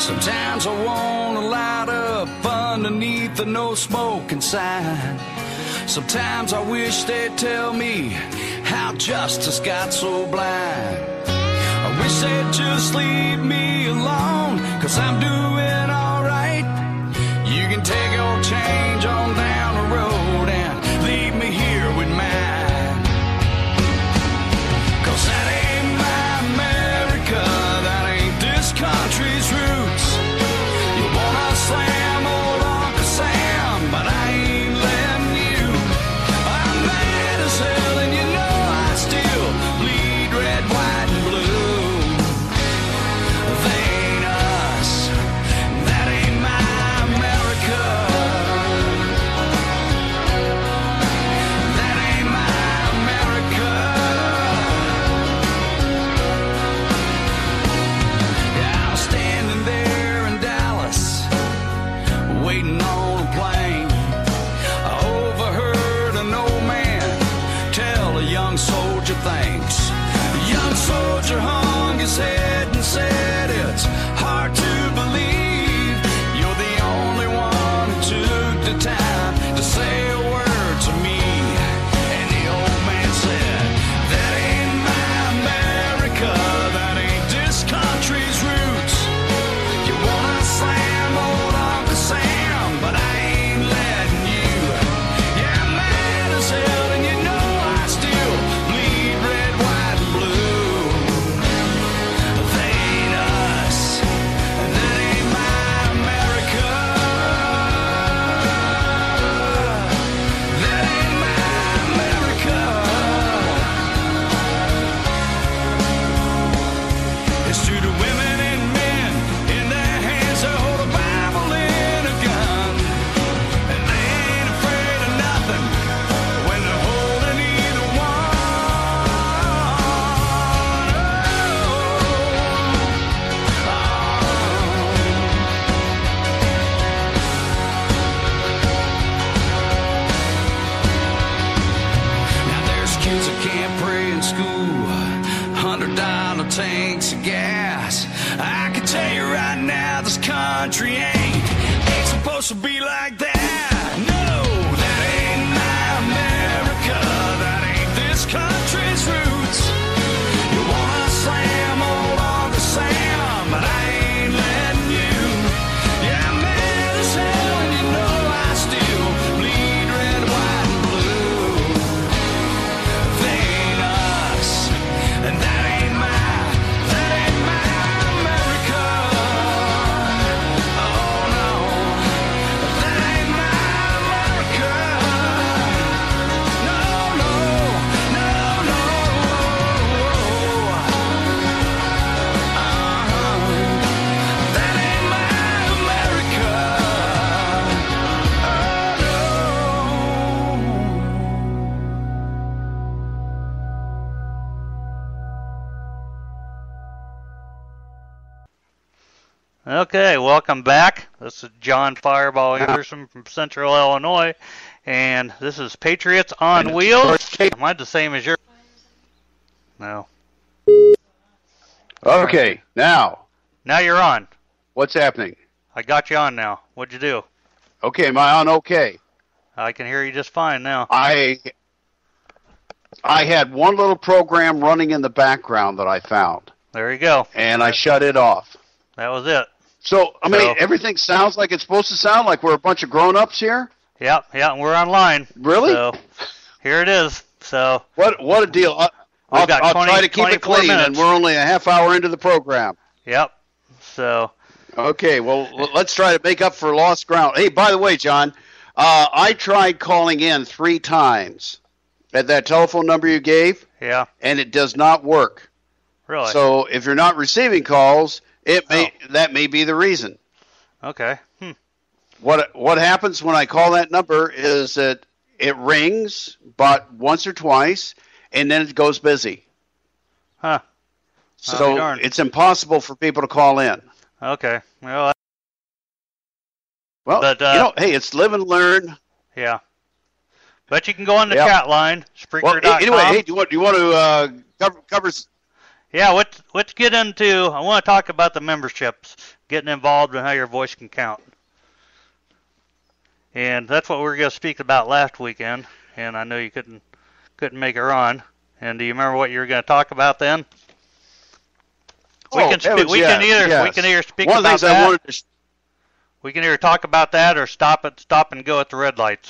Sometimes I wanna light up underneath the no smoking sign. Sometimes I wish they'd tell me how justice got so blind. I wish they'd just leave me alone, 'cause I'm doing alright. You can take your change on down the road and leave me here with mine. 'Cause that ain't my America, that ain't this country's roots. You wanna slam old Uncle Sam, but I ain't letting you. I'm mad as hell and you know I still bleed red, white, and blue. They ain't us, that ain't my America. That ain't my America. Yeah, I'm standing there in Dallas, waiting on a plane. I overheard an old man tell a young soldier thanks. The young soldier hung his head and said, "It's hard to believe you're the only one who took the time to say a word to me." And the old man said, "That ain't my America, that ain't this country's roots. You wanna slam old Uncle Sam, but I ain't letting you. Yeah, I'm mad as hell and you know I still bleed red, white, and blue. They ain't us, that ain't my America. That ain't my America." It's to the women and men in their hands that hold a Bible and a gun, and they ain't afraid of nothing when they're holding either one. Now there's kids that can't pray in school, $100 tanks of gas. I can tell you right now, this country ain't supposed to be like that. No, that ain't my America, that ain't this country's roots. You wanna slam old Uncle Sam, but I ain't letting you. Yeah, I'm mad as hell and you know I still bleed red, white, and blue. They ain't us, and that ain't my America. Oh no, that ain't my America. No, no, no, no. That ain't my America. Okay, welcome back. This is John Fireball Anderson from Central Illinois, and this is Patriots on Wheels. Am I the same as your? No. Okay, now, Now you're on. what's happening? I got you on now. What'd you do? Okay, am I on okay? I can hear you just fine now. I had one little program running in the background that I found, There you go. and I shut it off. That was it. So, I mean, So- everything sounds like it's supposed to sound, like we're a bunch of grown-ups here? Yep, and we're online. Really? So here it is. So What a deal. I'll got try 20 to keep it 24 clean, and minutes. we're only a half hour into the program. yep. So Okay, well, let's try to make up for lost ground. Hey, by the way, John, I tried calling in 3 times at that telephone number you gave, yeah, and it does not work. really. So if you're not receiving calls, that may be the reason. Okay. What happens when I call that number is that it rings but once or twice, and then it goes busy. Huh. So darn. it's impossible for people to call in. Okay. Well, Well, But, hey, it's live and learn. yeah. But you can go on the Yep. chat line, Well, Spreaker.com. anyway, hey, do you want to cover? Yeah, let's get into. I want to talk about the memberships getting involved in how your voice can count. And that's what we were going to speak about last weekend, and I know you couldn't make it on. And do you remember what you were going to talk about then? We can either speak One of the about things I wanted to we can either talk about that or stop and go at the red lights.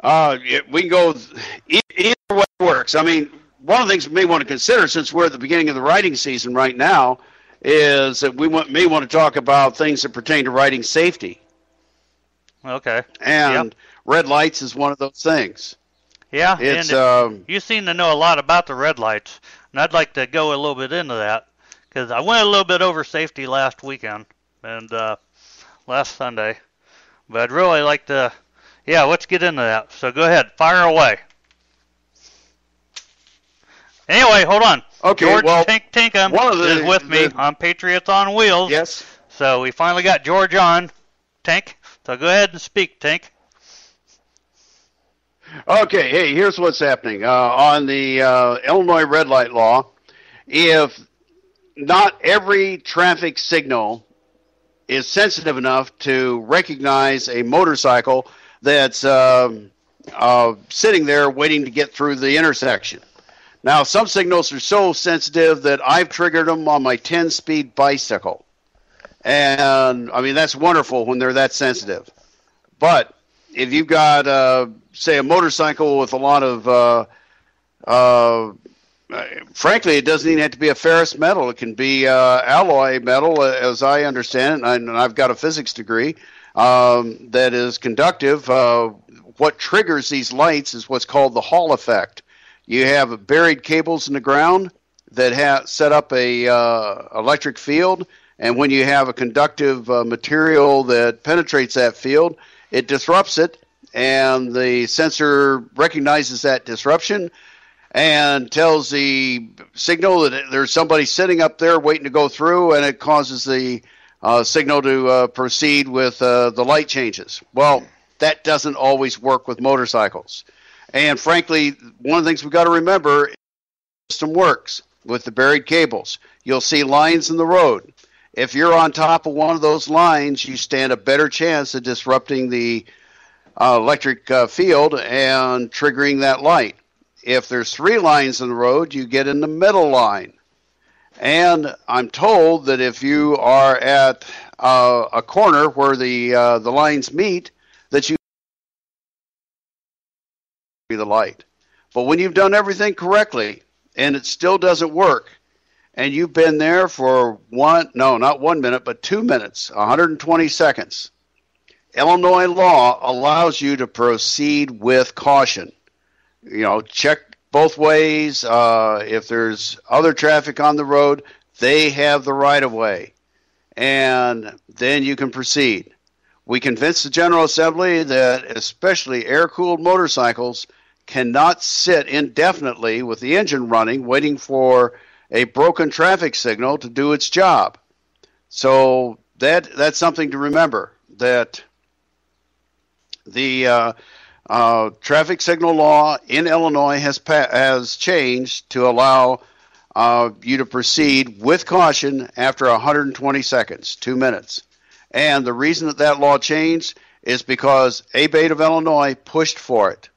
We can go either way works. I mean, one of the things we may want to consider, since we're at the beginning of the riding season right now, is that we may want to talk about things that pertain to riding safety. Okay. And red lights is one of those things. Yeah, it's, and you seem to know a lot about the red lights, and I'd like to go a little bit into that, because I went a little bit over safety last weekend and last Sunday, but I'd really like to, let's get into that. So go ahead, fire away. Anyway, hold on. Okay, George well, Tinkham is with me on Patriots on Wheels. Yes. So we finally got George on. Tink, so go ahead and speak, Tink. Okay, hey, here's what's happening. On the Illinois red light law, if not every traffic signal is sensitive enough to recognize a motorcycle that's sitting there waiting to get through the intersection. Now, some signals are so sensitive that I've triggered them on my 10-speed bicycle. And, I mean, that's wonderful when they're that sensitive. But if you've got, say, a motorcycle with a lot of, frankly, it doesn't even have to be a ferrous metal. It can be alloy metal, as I understand it, and I've got a physics degree that is conductive. What triggers these lights is what's called the Hall effect. You have buried cables in the ground that set up a electric field, and when you have a conductive material that penetrates that field, it disrupts it, and the sensor recognizes that disruption and tells the signal that there's somebody sitting up there waiting to go through, and it causes the signal to proceed with the light changes. Well, that doesn't always work with motorcycles. And frankly, one of the things we've got to remember is the system works with the buried cables. You'll see lines in the road. If you're on top of one of those lines, you stand a better chance of disrupting the electric field and triggering that light. If there's 3 lines in the road, you get in the middle line. And I'm told that if you are at a corner where the lines meet, that you the light. But when you've done everything correctly and it still doesn't work, and you've been there for not 1 minute, but 2 minutes, 120 seconds, Illinois law allows you to proceed with caution. You know, check both ways. If there's other traffic on the road, they have the right of way, and then you can proceed. We convinced the General Assembly that especially air-cooled motorcycles cannot sit indefinitely with the engine running, waiting for a broken traffic signal to do its job. So that's something to remember, that the traffic signal law in Illinois has changed to allow you to proceed with caution after 120 seconds, 2 minutes. And the reason that law changed is because ABATE of Illinois pushed for it.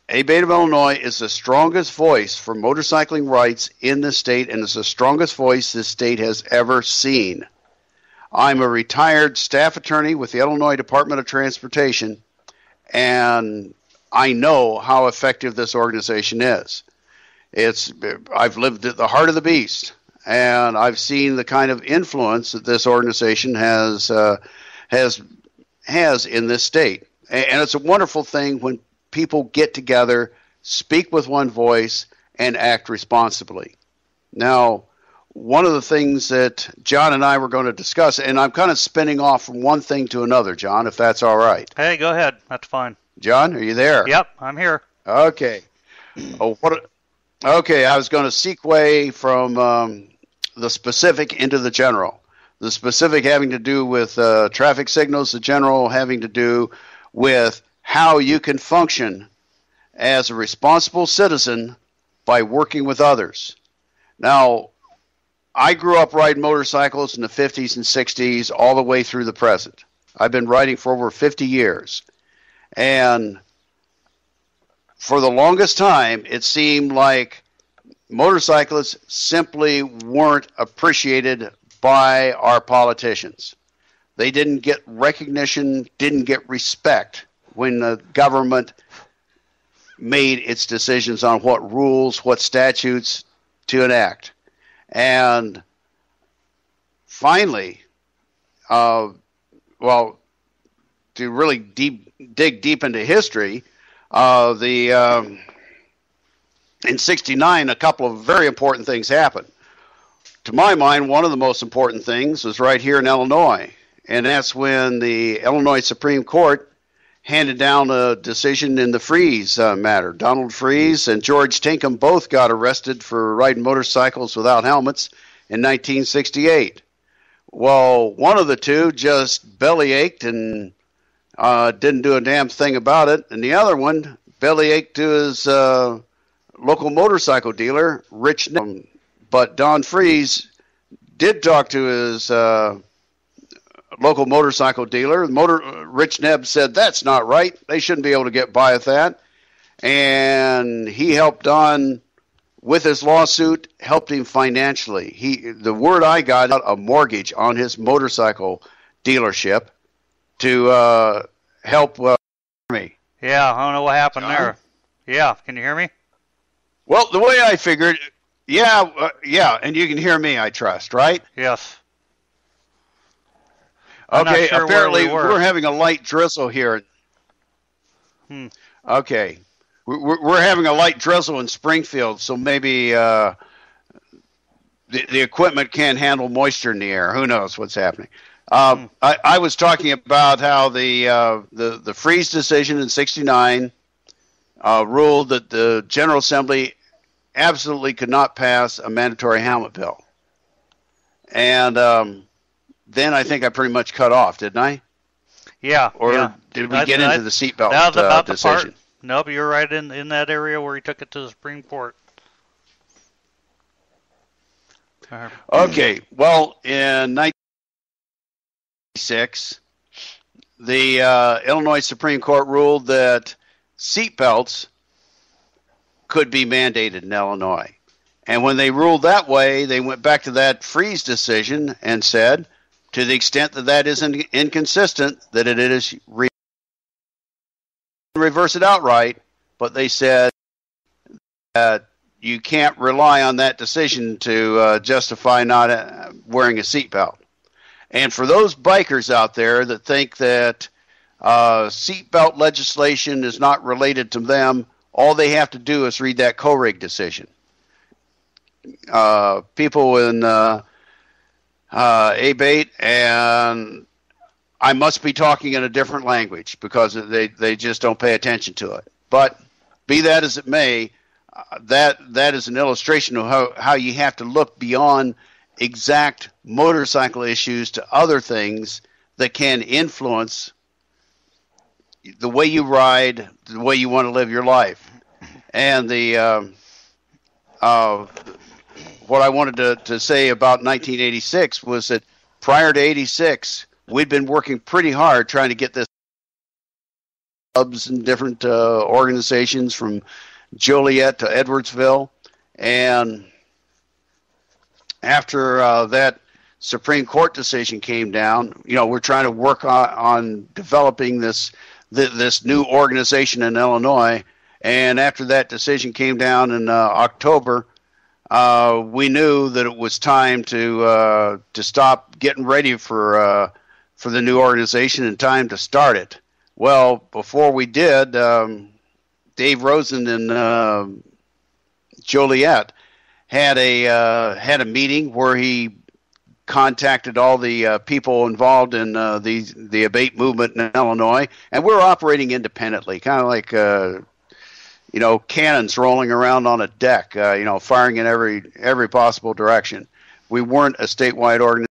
ABATE of Illinois is the strongest voice for motorcycling rights in the state, and it's the strongest voice this state has ever seen. I'm a retired staff attorney with the Illinois Department of Transportation, and I know how effective this organization is. I've lived at the heart of the beast, and I've seen the kind of influence that this organization has in this state. And it's a wonderful thing when people get together, speak with one voice, and act responsibly. Now, one of the things that John and I were going to discuss, and I'm kind of spinning off from one thing to another, John, if that's all right. Hey, go ahead. That's fine. John, are you there? Yep, I'm here. Okay. Okay, I was going to segue from the specific into the general. The specific having to do with traffic signals, the general having to do with how you can function as a responsible citizen by working with others. Now, I grew up riding motorcycles in the 50s and 60s all the way through the present. I've been riding for over 50 years. And for the longest time, it seemed like motorcyclists simply weren't appreciated by our politicians. They didn't get recognition, didn't get respect when the government made its decisions on what rules, what statutes to enact. And finally, to really dig deep into history, in '69, a couple of very important things happened. To my mind, one of the most important things was right here in Illinois, and that's when the Illinois Supreme Court handed down a decision in the Freeze matter. Donald Freeze and George Tinkham both got arrested for riding motorcycles without helmets in 1968. Well, one of the two just bellyached and didn't do a damn thing about it, and the other one bellyached to his local motorcycle dealer, Rich Nebb. But Don Freeze did talk to his local motorcycle dealer. Rich Nebb said, that's not right. They shouldn't be able to get by with that. And he helped Don with his lawsuit, helped him financially. The word I got, a mortgage on his motorcycle dealership to help me. Yeah, I don't know what happened there. Yeah, can you hear me? Well, the way I figured, yeah, and you can hear me, I trust, right? Yes. Okay, sure apparently we're having a light drizzle here. Okay. We're having a light drizzle in Springfield, so maybe the equipment can't handle moisture in the air. Who knows what's happening? I was talking about how the Freeze decision in '69 ruled that the General Assembly absolutely could not pass a mandatory helmet bill. And then I think I pretty much cut off, didn't I? Yeah. Or did we get into the seatbelt decision? Nope, you're right in that area where he took it to the Supreme Court. Okay, well, in 1996, the Illinois Supreme Court ruled that seatbelts could be mandated in Illinois. And when they ruled that way, they went back to that Freeze decision and said, to the extent that that is inconsistent, that it is reverse it outright, but they said that you can't rely on that decision to justify not wearing a seatbelt. And for those bikers out there that think that seatbelt legislation is not related to them, all they have to do is read that CORIG decision. People in ABATE, and I must be talking in a different language because they just don't pay attention to it. But be that as it may, that is an illustration of how you have to look beyond exact motorcycle issues to other things that can influence the way you ride, the way you want to live your life. And what I wanted to say about 1986 was that prior to 86, we'd been working pretty hard trying to get this clubs and different organizations from Joliet to Edwardsville. And after that Supreme Court decision came down, we're trying to work on developing this new organization in Illinois. And after that decision came down in October, we knew that it was time to stop getting ready for the new organization and time to start it. Well, before we did, Dave Rosen in Joliet had a meeting where he contacted all the people involved in the ABATE movement in Illinois, and we're operating independently, kind of like cannons rolling around on a deck, firing in every possible direction. We weren't a statewide organization.